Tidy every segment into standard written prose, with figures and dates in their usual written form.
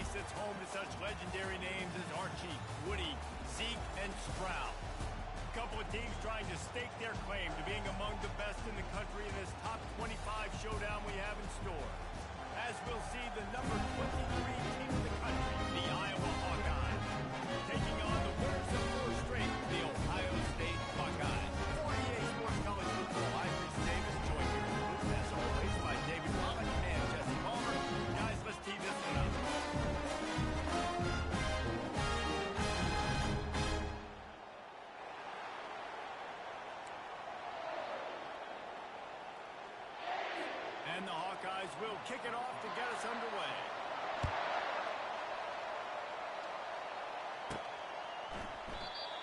place that's home to such legendary names as Archie, Woody, Zeke, and Stroud. A couple of teams trying to stake their claim to being among the best in the country in this top 25 showdown we have in store. As we'll see the number 23 team in the country, the Iowa Hawkeyes, taking on the winners of 4 straight, the Ohio State Buckeyes. For EA Sports College Football, I'm Reese Davis, joined here in the booth, as always, by David Wallach and Jesse Palmer. Guys, let's tee this one up. And the Hawkeyes will kick it off to get us underway.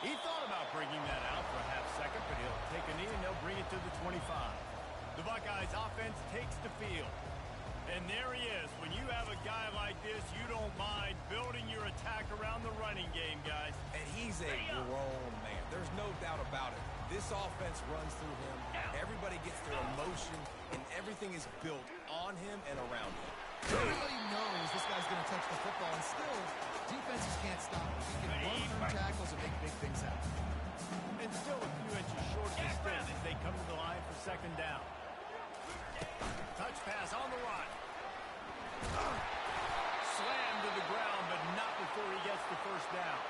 He thought about bringing that out for a half second, but he'll take a knee and they'll bring it to the 25. The Buckeyes offense takes the field. And there he is. When you have a guy like this, you don't mind building your attack around the running game, guys. And he's a grown man. There's no doubt about it. This offense runs through him. Everybody gets their emotion, and everything is built on him and around him. Everybody knows this guy's going to touch the football, and still, defenses can't stop him. He can run through tackles and make big things happen. And still a few inches short of the stick as they come to the line for second down. Touch pass on the run. Slammed to the ground, but not before he gets the first down.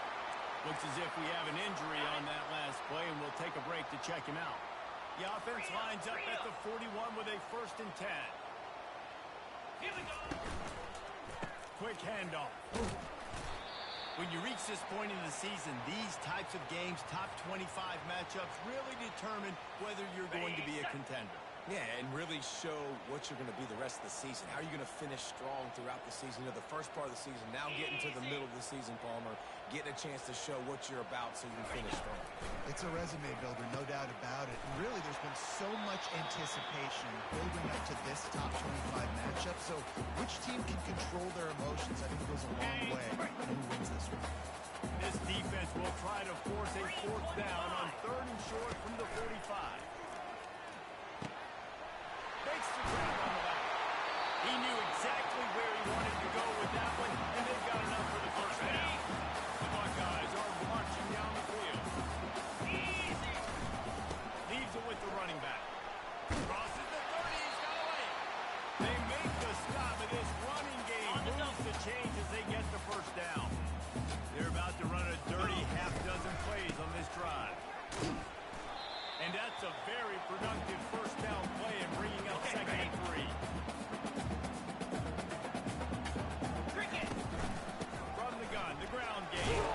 Looks as if we have an injury on that last play, and we'll take a break to check him out. The offense lines up at the 41 with a 1st and 10. Here we go. Quick handoff. When you reach this point in the season, these types of games, top 25 matchups, really determine whether you're going to be a contender. Yeah, and really show what you're going to be the rest of the season. How are you going to finish strong throughout the season? You know, the first part of the season, now getting to the middle of the season, Palmer, getting a chance to show what you're about so you can finish strong. It's a resume builder, no doubt about it. And really, there's been so much anticipation building up to this top 25 matchup. So which team can control their emotions, I think goes a long way in who wins this one. This defense will try to force a 4th down on 3rd and short from the 45. Makes the grab on the left. He knew exactly where he wanted to go with that one, and they've got enough for the first down. The Buckeyes are marching down the field. Easy. Leaves it with the running back. Crosses the 30, he's got away. They make the stop, and this running game moves the change as they get the first down. They're about to run a dirty half-dozen plays on this drive. And that's a very productive first down play and bringing up 2nd and 3. Cricket. From the gun, the ground game.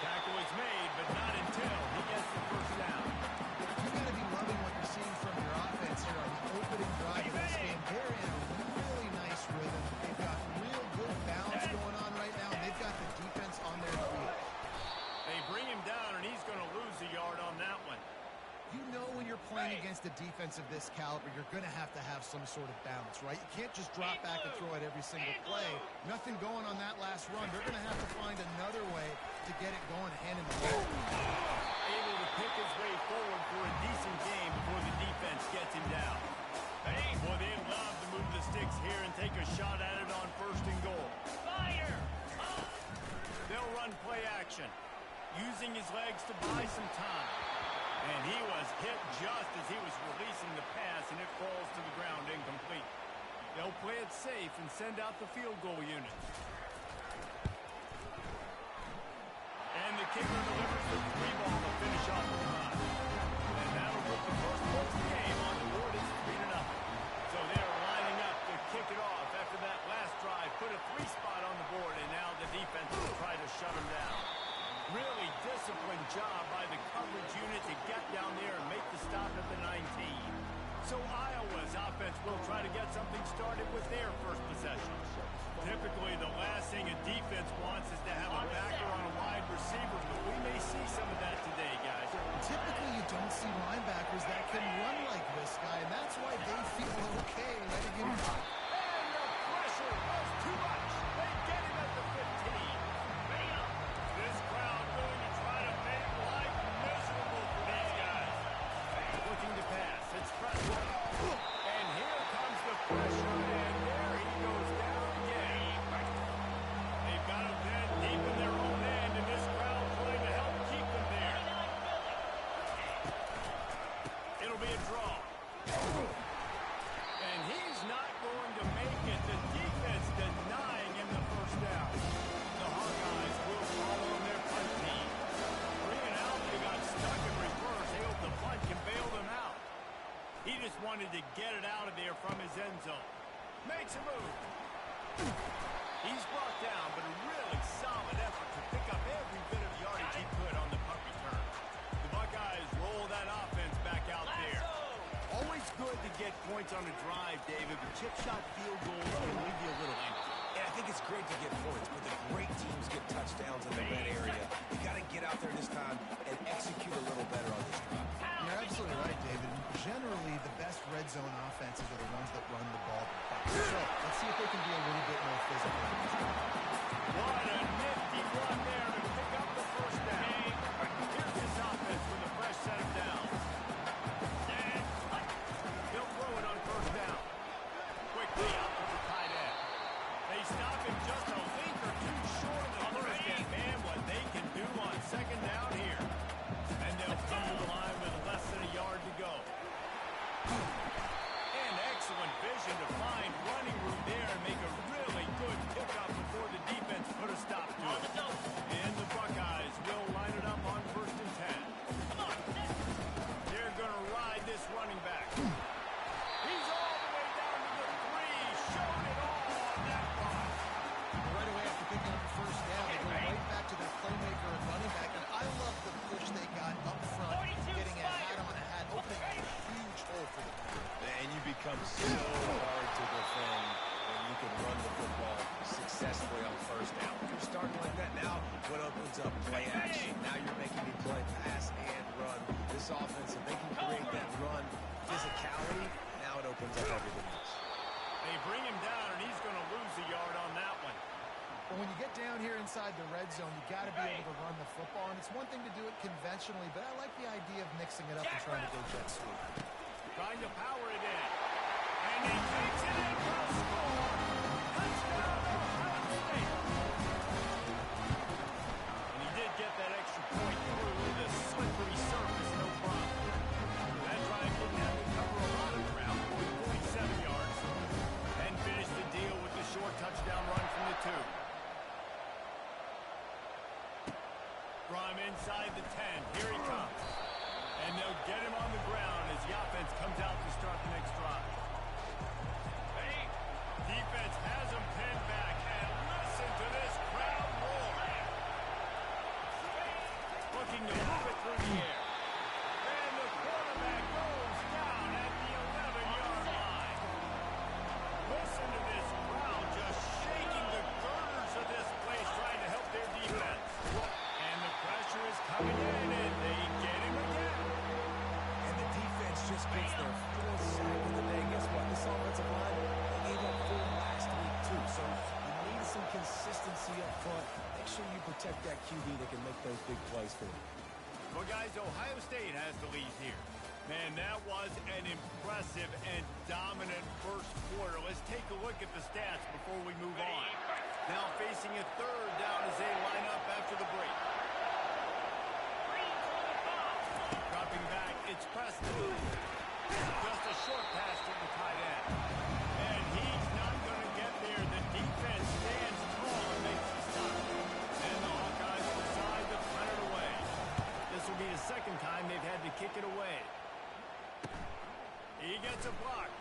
Tackle is made, but not until he gets the first down. You've got to be loving what you're seeing from your offense here on the opening drive of this game. They're in a really nice rhythm. They've got real good balance going on right now, and they've got the defense on their feet. They bring him down, and he's going to lose a yard on that one. You know when you're playing against a defense of this caliber, you're going to have some sort of balance, right? You can't just drop back and throw it every single play. Nothing going on that last run. They're going to have to find another way to get it going hand in the ball. Able to pick his way forward for a decent game before the defense gets him down. Boy, they love to move the sticks here and take a shot at it on 1st and goal. Fire. They'll run play action, using his legs to buy some time. And he was hit just as he was releasing the pass, and it falls to the ground incomplete. They'll play it safe and send out the field goal unit. And the kicker delivers the 3 ball to finish off the run. And that'll put the first point of the game on the board. It's 3-0. So they're lining up to kick it off after that last drive. Put a 3 spot on the board, and now the defense will try to shut them down. Really disciplined job by the coverage unit to get down there and make the stop at the 19. So Iowa's offense will try to get something started with their first possession. Typically, the last thing a defense wants is to have a backer on a wide receiver, but we may see some of that today, guys. Typically, you don't see linebackers that can run like this guy, and that's why they feel okay letting him run. And the pressure was too much. They get him at the 15. This crowd going to try to make life miserable for these guys. Looking to pass. It's Preston. And here comes the pressure, and there he goes down again. wanted to get it out of there from his end zone. Makes a move. He's brought down, but a really solid effort to pick up every bit of yardage he could on the punt return. The Buckeyes roll that offense back out there. Always good to get points on a drive, David, but chip shot field goals can leave you a little empty. And I think it's great to get points, but the great teams get touchdowns in the red area. You got to get out there this time and execute a little better on this drive. You're absolutely right, David. Generally, the best red zone offenses are the ones that run the ball the best. So let's see if they can be a little bit more physical in this drive. What a nifty run there to pick up the first down. Here's this offense with a fresh set of downs. He'll throw it on first down. Quickly out to the tight end. They stop him just a link or two short of the first down. Man, what they can do on second down here. And they'll come to the line with less than a yard to go. And excellent vision to find running room there and make a really good pickup before the defense put a stop to it. And the Buckeyes will line it up on 1st and 10. They're going to ride this running back. He's all the way down to the 3, showing it all on that run. Right away after picking up the first down, they go right back to their playmaker and running back. And I love the push they got up front, getting a hat on a hat, opening a huge hole for the pass. And you become so hard to defend when you can run the football successfully on first down. When you're starting like that, now what opens up? Play action. Now you're making me play pass and run. This offense, if they can create that run physicality, now it opens up everything else. They bring him down, and he's going to lose a yard on that one. But when you get down here inside the red zone, you got to be able to run the football. And it's one thing to do it conventionally, but I like the idea of mixing it up and trying to go jet sweep. Trying to power it in. And he takes it in for a score. Touchdown, Ohio State. And he did get that extra point through the slippery surface, no problem. That drive didn't have to cover a lot of ground, 47 yards. And finished the deal with the short touchdown run from the 2. From inside the 10, here he comes. And they'll get him on the ground as the offense comes out to start the next drive. Defense has him pinned back, and listen to this crowd roar. Looking to move it through the air. And the quarterback goes down at the 11-yard line. Listen to this crowd just shaking the girders of this place, trying to help their defense. And the pressure is coming in, and they get him again. And the defense just gets their 4th sack of the day. Guess what? This offensive line, they gave up 4 last week, too. So you need some consistency up front. Make sure you protect that QB that can make those big plays for you. Well, guys, Ohio State has the lead here. Man, that was an impressive and dominant first quarter. Let's take a look at the stats before we move on. Now facing a 3rd down as they line up after the break. Dropping back, it's Preston. Just a short pass to the tight end. And he's not going to get there. The defense stands tall and makes the stop. And the Hawkeyes decide to punt it away. This will be the 2nd time they've had to kick it away. He gets a block.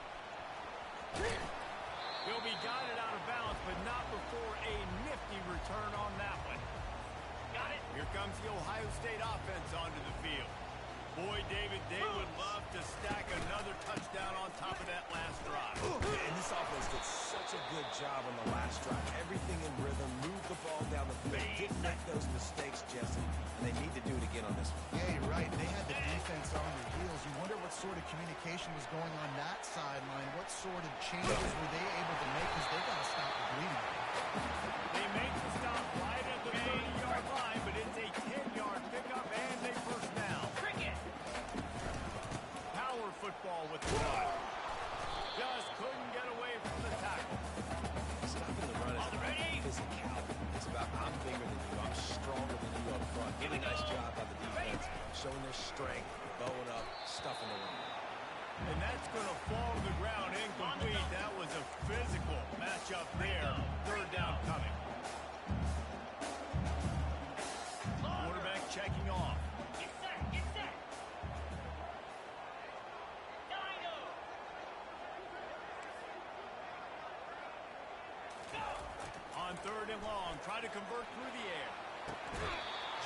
He'll be guided out of bounds, but not before a nifty return on that one. Got it. Here comes the Ohio State offense onto the field. Boy, David, they would love to stack another touchdown on top of that last drive. And this offense did such a good job on the last drive. Everything in rhythm, moved the ball down the field, didn't make those mistakes, Jesse. And they need to do it again on this one. Yeah, you're right. They had the defense on their heels. You wonder what sort of communication was going on that sideline. What sort of changes were they able to make, because they got to stop the bleeding. They make the stop right at the 30-yard line, but it's a 10-yard pickup and a first down. Power football with the run. Just couldn't get away from the tackle. Stopping the run is about physicality. It's about I'm bigger than you, I'm stronger than you up front. Really nice job by the defense, showing their strength, bowing up, stuffing the run. And that's going to fall to the ground incomplete. That was a physical matchup there. 3rd down coming. Quarterback checking off. Get set. Dino. On 3rd and long, try to convert through the air.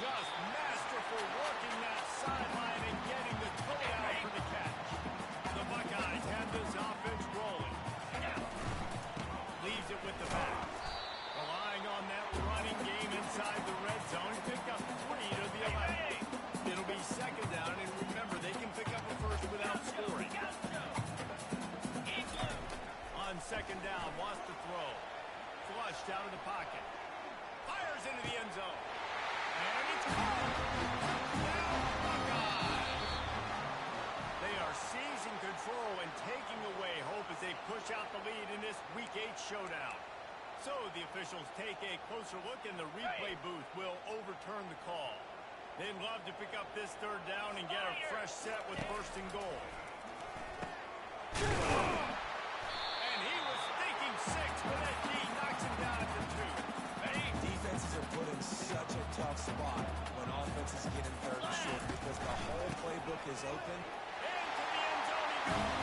Just masterful working that sideline and getting the toe out for the catch. The Buckeyes have this offense rolling. Leaves it with the back. Relying on that running game inside the red zone. Pick up 3 to the 11. It'll be 2nd down, and remember, they can pick up a first without scoring. On 2nd down, wants to throw. Flushed out of the pocket. Fires into the end zone. And it's caught. Down Buckeyes. They are seizing control and taking away hope as they push out the lead in this Week 8 showdown. So the officials take a closer look, and the replay booth will overturn the call. They'd love to pick up this 3rd down and get a fresh set with 1st and goal. And he was thinking 6, but that D knocks him down at the 2. Defenses are put in such a tough spot when offenses get in 3rd and short because the whole playbook is open. Into the end zone he goes.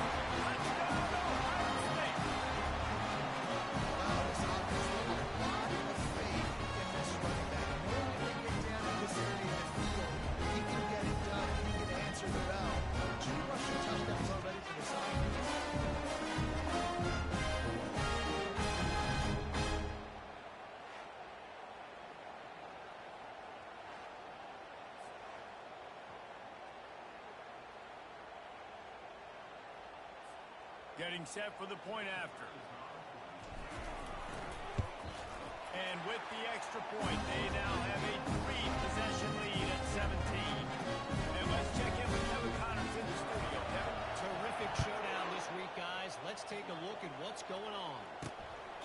Touchdown, Ohio State. Wow, this offense will have a lot of faith in this running back. Knowing when they get down in this area of the field, he can get it done. He can answer the bell. 2 rushing touchdowns already for this offense. Getting set for the point after. And with the extra point, they now have a 3-possession lead at 17. And let's check in with Kevin Connors in the studio. Kevin? Terrific showdown this week, guys. Let's take a look at what's going on.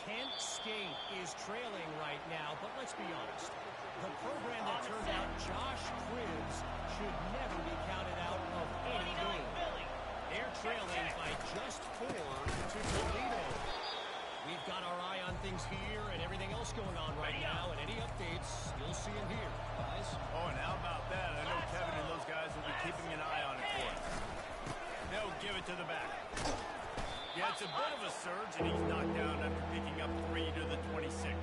Kent State is trailing right now, but let's be honest. The program that turned out Josh Cribbs should never be counted out of any game. They're trailing by just 4 to Toledo. We've got our eye on things here and everything else going on right now, and any updates, you'll see them here, guys. Oh, and how about that? I know Kevin and those guys will be keeping an eye on it for us. They'll give it to the back. Yeah, it's a bit of a surge, and he's knocked down after picking up 3 to the 26.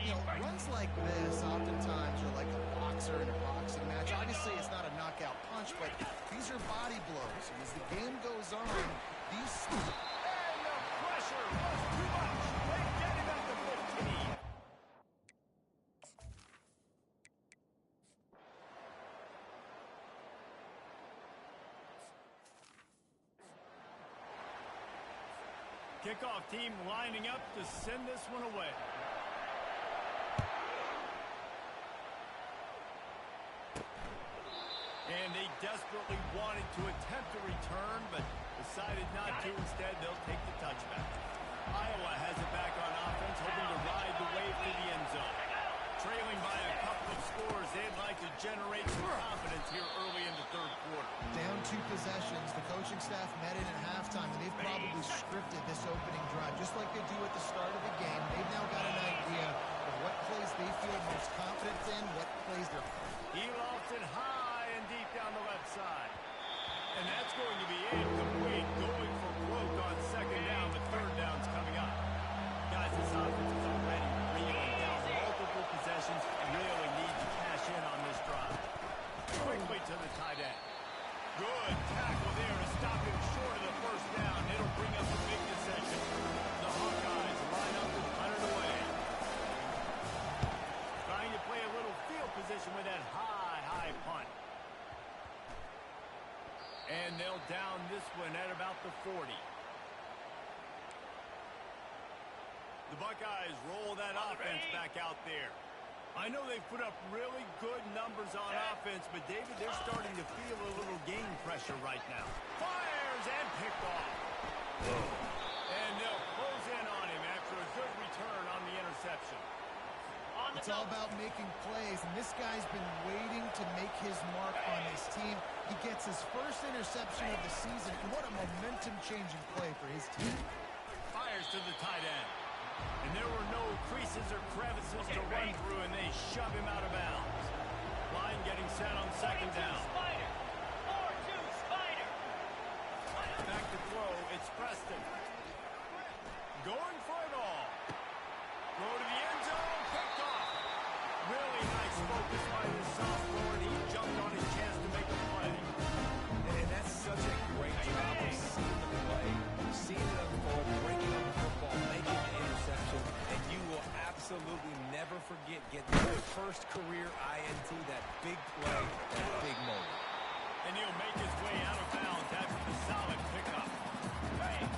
You know, runs like this oftentimes are like a boxer in a boxing match. Obviously, it's not a knockout punch, but these are body blows. And as the game goes on, these... And the pressure was too much. They get him at the 15. Kickoff team lining up to send this one away. And they desperately wanted to attempt a return, but decided not to. Instead, they'll take the touchback. Iowa has it back on offense, hoping to ride the wave to the end zone. Trailing by a couple of scores, they'd like to generate some confidence here early in the 3rd quarter. Down 2 possessions. The coaching staff met in at halftime, and they've probably scripted this opening drive, just like they do at the start of the game. They've now got an idea of what plays they feel most confident in, what plays they're... He lofts it high and deep down the left side. And that's going to be incomplete, going for broke on 2nd down. The 3rd down's coming up. Guys, this offense is already reeling down. Multiple possessions, really need to cash in on this drive. Quickly to the tight end. Good tackle there to stop him short of the 1st down. It'll bring up a big possession. The Hawkeyes line up and punt it away. Trying to play a little field position with that high punt. And they'll down this one at about the 40. The Buckeyes roll that offense back out there. I know they've put up really good numbers on offense, but David, they're starting to feel a little game pressure right now. Fires and picked off. And they'll close in on him after a good return on the interception. It's all about making plays, and this guy's been waiting to make his mark on this team. He gets his first interception of the season, and what a momentum-changing play for his team. Fires to the tight end. And there were no creases or crevices to run through, and they shove him out of bounds. Line getting set on 2nd down. Spider. 4-2 Spider. Back to throw, it's Preston. Going for it all. Throw to the despite his sophomore, and he jumped on his chance to make a play. And that's such a great job of seeing the play, seeing it unfold, breaking up the football, making the interception, and you will absolutely never forget getting that first career INT, that big play, that big moment. And he'll make his way out of bounds after the solid pickup.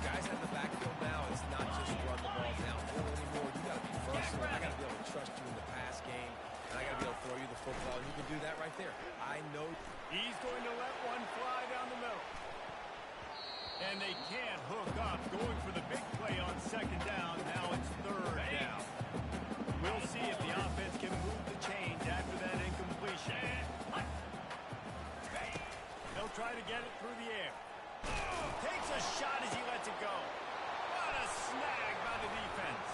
Guys out in the backfield now, it's not just run the ball downfield anymore. You got to be versatile. I got to be able to trust you in the pass game, and I got to be able to throw you the football. You can do that right there. I know. He's going to let one fly down the middle. And they can't hook up, going for the big play on second down. Now it's third down. We'll see if the offense can move the chains after that incompletion. They'll try to get it through the air. Takes a shot as he lets it go. What a snag by the defense.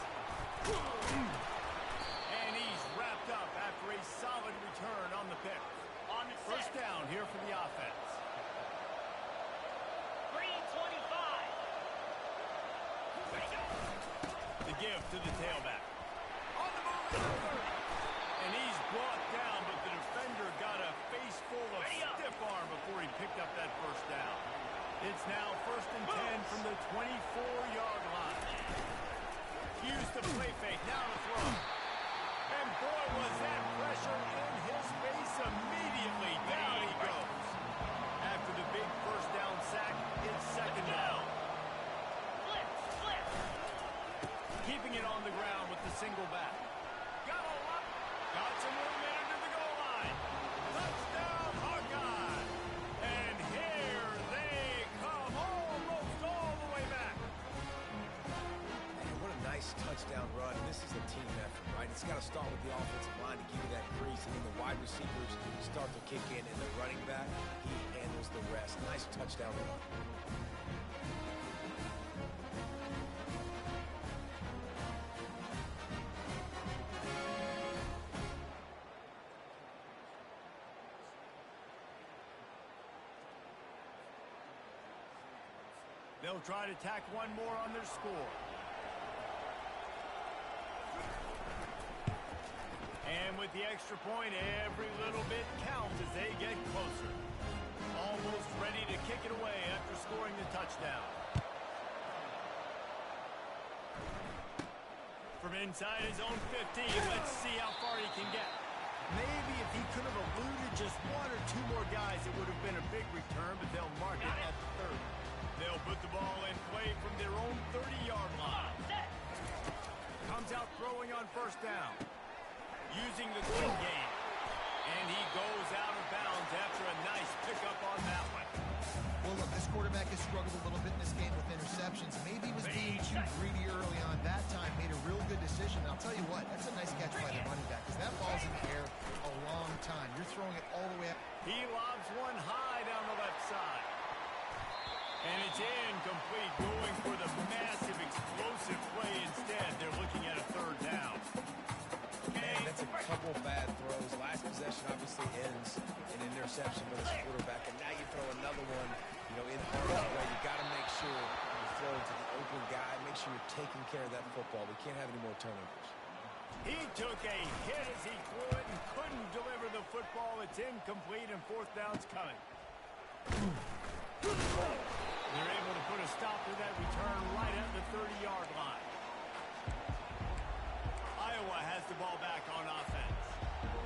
And he's wrapped up after a solid return on the pick. First down here for the offense. Green 25. The give to the tailback. On the move to the 30. And he's brought down, but the defender got a face full of stiff arm before he picked up that first down. It's now first and 10 from the 24-yard line. Use the play fake. Now to throw. And boy, was that pressure in his face immediately. Down he goes. After the big first down sack, it's second down. Flip. Keeping it on the ground with the single back. Got some room in under the goal line. Touchdown, Hawkeye. And here they come, almost all the way back. Man, what a nice touchdown run. This is a team effort, right? It's got to start with the offensive line to give you that grease, and then the wide receivers start to kick in, and the running back, he handles the rest. Nice touchdown run. They'll try to tack one more on their score. And with the extra point, every little bit counts as they get closer. Almost ready to kick it away after scoring the touchdown. From inside his own 15, let's see how far he can get. Maybe if he could have eluded just one or two more guys, it would have been a big return, but they'll mark it at the 30. They'll put the ball in play from their own 30-yard line. Comes out throwing on first down. Using the quick game. And he goes out of bounds after a nice pickup on that one. Well, look, this quarterback has struggled a little bit in this game with interceptions. Maybe he was being too greedy early on. That time made a real good decision. And I'll tell you what, that's a nice catch by the running back, because that ball's in the air a long time. You're throwing it all the way up. He lobs one high down the left side. And it's incomplete, going for the massive explosive play instead. They're looking at a third down. Man, that's a couple bad throws. Last possession obviously ends in an interception for this quarterback, and now you throw another one, in harm's way. You got to make sure you throw it to the open guy. Make sure you're taking care of that football. We can't have any more turnovers. He took a hit as he threw it and couldn't deliver the football. It's incomplete, and fourth down's coming. They're able to put a stop to that return right at the 30-yard line. Iowa has the ball back on offense.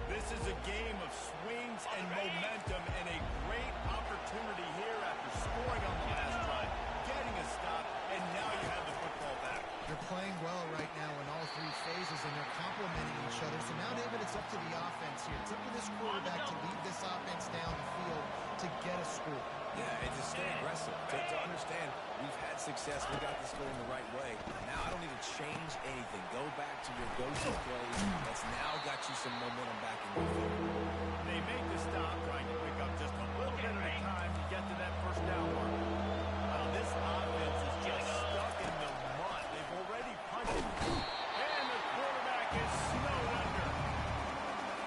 This is a game of swings and momentum, and a great opportunity here after scoring on the last drive, getting a stop, and now you have the football back. They're playing well right now in all three phases, and they're complementing each other. So now, David, it's up to the offense here. It's up to this quarterback to lead this offense down the field to get a score. Yeah, and to stay aggressive, to understand we've had success, we got this going the right way. Now I don't need to change anything. Go back to your go-to plays. That's now got you some momentum back in your favor. They make the stop, trying to pick up just a little bit at a time to get to that first down mark. Well, this offense is just stuck in the mud. They've already punted, and the quarterback is snowed under.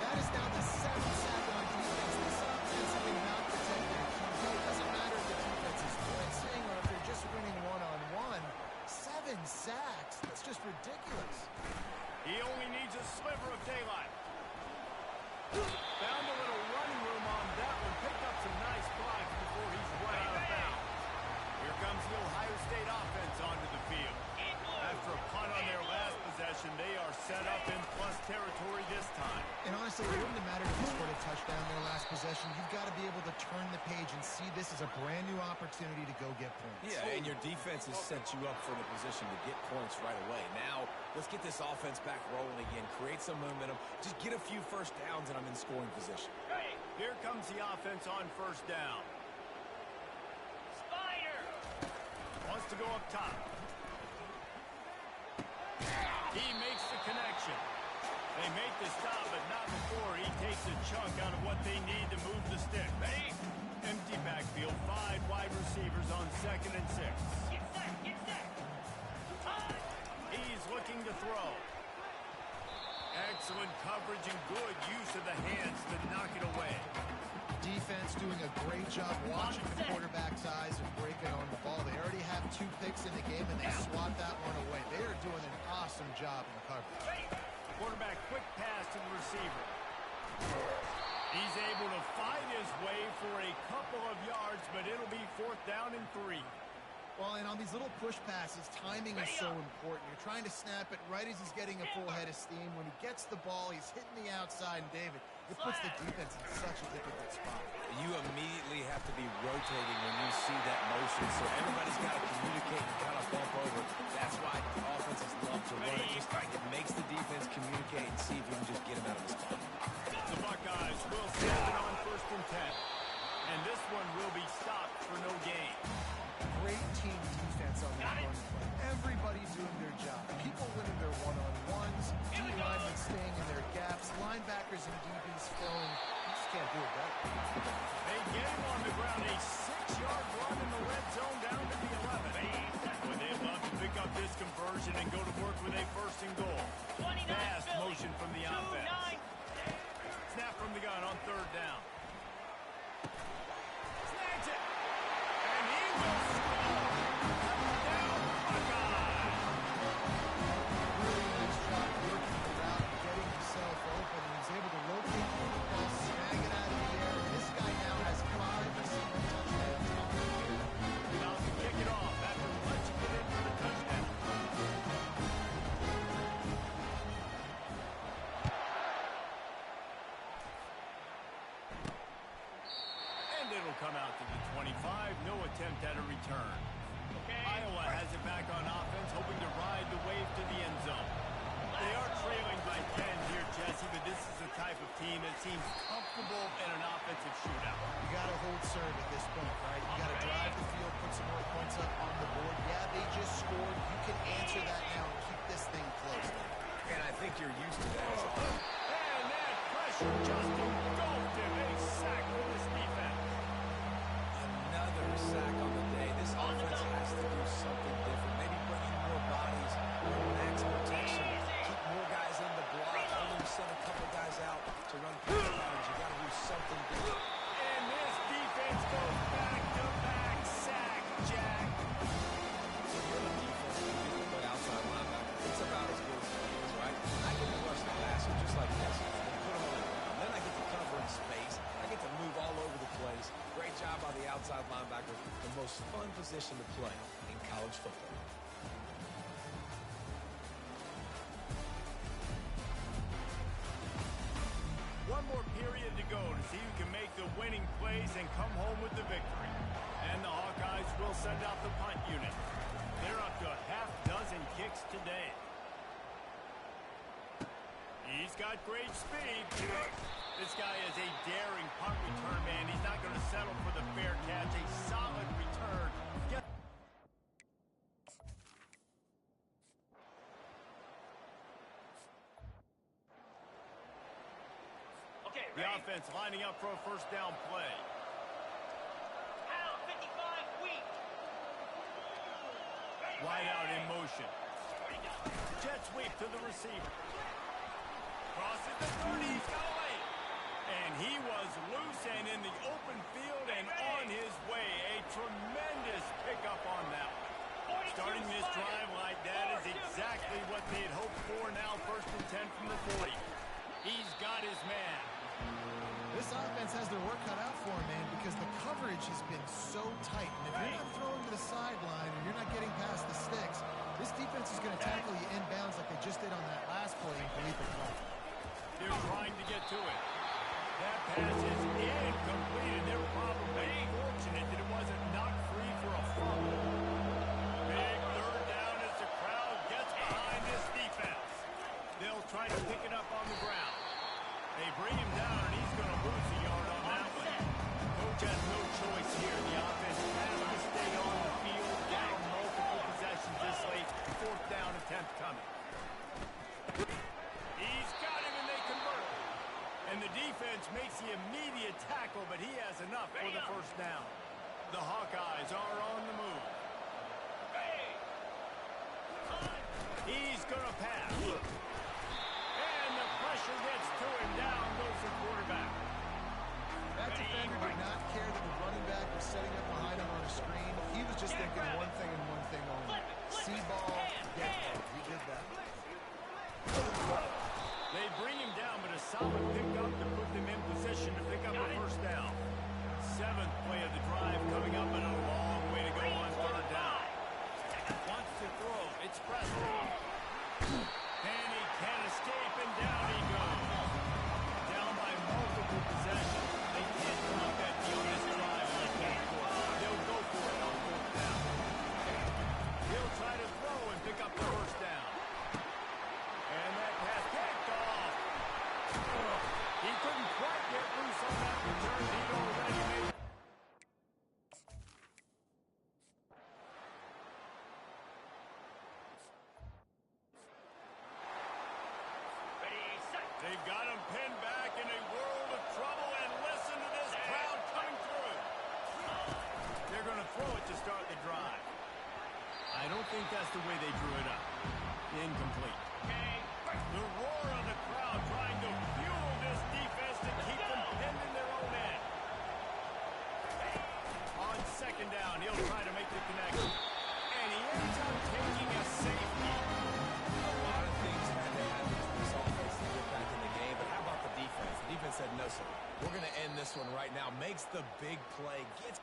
That is now the seventh sack on defense. This offense cannot protect their QB. It doesn't matter if the defense is blitzing or if they're just winning one-on-one. 7 sacks. That's just ridiculous. He only needs a sliver of daylight. Found a little running room on that one. Picked up some nice blocks before he's run out of bounds. Here comes the Ohio State offense onto the field. After a punt on their last possession, they are set up in plus territory this time. And honestly, it wouldn't have mattered if you scored a touchdown their last possession. You've got to be able to turn the page and see this as a brand new opportunity to go get points. Yeah, and your defense has set you up for the position to get points right away. Now, let's get this offense back rolling again, create some momentum, just get a few first downs, and I'm in scoring position. Here comes the offense on first down. Spider. Wants to go up top. He makes the connection. They make the stop, but not before he takes a chunk out of what they need to move the stick. Empty backfield, 5 wide receivers on 2nd and 6. Get set. Get set. He's looking to throw. Excellent coverage and good use of the hands to knock it away. Defense doing a great job watching the quarterback's eyes and breaking on the ball. They already have 2 picks in the game, and they swat that one away. They are doing an awesome job in the coverage. Quarterback quick pass to the receiver. He's able to fight his way for a couple of yards, but it'll be 4th down and 3. Well, and on these little push passes, timing is so important. You're trying to snap it right as he's getting a full head of steam. When he gets the ball, he's hitting the outside, and David, it puts the defense in such a difficult spot. You immediately have to be rotating when you see that motion, so everybody's got to communicate and kind of bump over. That's why offenses love to run it. It makes the defense communicate and see if you can just get him out of the spot. The Buckeyes will snap it on 1st and 10. And this one will be stopped for no gain. Great team defense on that run play. Everybody doing their job. People winning their one-on-ones, D-linemen staying in their gaps, linebackers and DBs filling. You just can't do it better. They get him on the ground, a 6-yard run in the red zone down to the 11. Boy, they'd love to pick up this conversion and go to work with a 1st and goal. Fast motion from the offense. Snap from the gun on 3rd down. Snags it. And he will score. Touchdown, Buckeyes. Really nice job working the route, getting himself open, and he's able to locate the football, snag it out of the air. This guy now has 5 receiving touchdowns on the year. Now to kick it off after punching it in for the touchdown. And it'll come out to the 25. No attempt at a return. Iowa has it back on offense, hoping to ride the wave to the end zone. They are trailing by 10 here, Jesse, but this is the type of team that seems comfortable in an offensive shootout. You got to hold serve at this point, right? You got to drive the field, put some more points up on the board. Yeah, they just scored. You can answer that now and keep this thing close. And I think you're used to that. And that pressure just engulfed him. A sack for this defense. Another sack on the day. This offense has to do something different. Maybe bring in more bodies, more max protection, keep more guys in the block, only send a couple guys out to run counter patterns. You got to do something different. And this defense goes back-to-back sack, Jack. So you're the defense, you get to play outside linebacker. It's about as good as it is, right? I get to rush the passer just like this and put them on the ground. Then I get to cover in space. I get to move all over the place. Great job by the outside linebacker. The most fun position to play in college football. One more period to go to see who can make the winning plays and come home with the victory. And the Hawkeyes will send out the punt unit. They're up to a half-dozen kicks today. He's got great speed. This guy is a daring punt return man. He's not going to settle for the fair catch. A solid return. The offense lining up for a 1st down play. Out 55 weak. Wide out in motion. Jet sweep to the receiver. Crosses the 30. He's got away. And he was loose and in the open field and on his way. A tremendous pickup on that one. Starting this drive like that is exactly what they had hoped for. Now 1st and 10 from the 40. He's got his man. This offense has their work cut out for them, man, because the coverage has been so tight. And if you're not throwing to the sideline and you're not getting past the sticks, this defense is going to tackle you inbounds like they just did on that last play and complete the call. They're trying to get to it. That pass is incomplete, and they're probably fortunate that it wasn't knocked free for a fumble. Big third down as the crowd gets behind this defense. They'll try to pick it up on the ground. They bring him down, and he's going to lose a yard on that one. Coach has no choice here. The offense has to stay on the field, down multiple possessions this late. Fourth down attempt coming. He's got him, and they convert. And the defense makes the immediate tackle, but he has enough for the first down. The Hawkeyes are on the move. He's going to pass. And the pressure gets to him. Down goes the quarterback. That defender did not care that the running back was setting up behind him on a screen. He was just thinking one thing and one thing only. See ball, get ball. He did that. They bring him down, but a solid pickup to put them in position to pick up a first down. Seventh play of the drive coming up, and a long way to go on third down. Wants to throw. It's Preston. And he can't escape, and down he goes. Down by multiple possessions. They can't knock that deal this drive. They'll go for it on fourth down. He'll try to throw and pick up the first down. And that pass picked off. He couldn't quite get loose on that return. He'd already made it. They've got him pinned back in a world of trouble, and listen to this crowd coming through. They're going to throw it to start the drive. I don't think that's the way they drew it up. Incomplete. The roar of the crowd trying to fuel this defense to keep them pinned in their own end. On second down, he'll try to make the connection. And he ends up taking a safety. A lot of things had to happen for this offense to get back in the game, but how about the defense? The defense said, no, sir. We're going to end this one right now. Makes the big play. Gets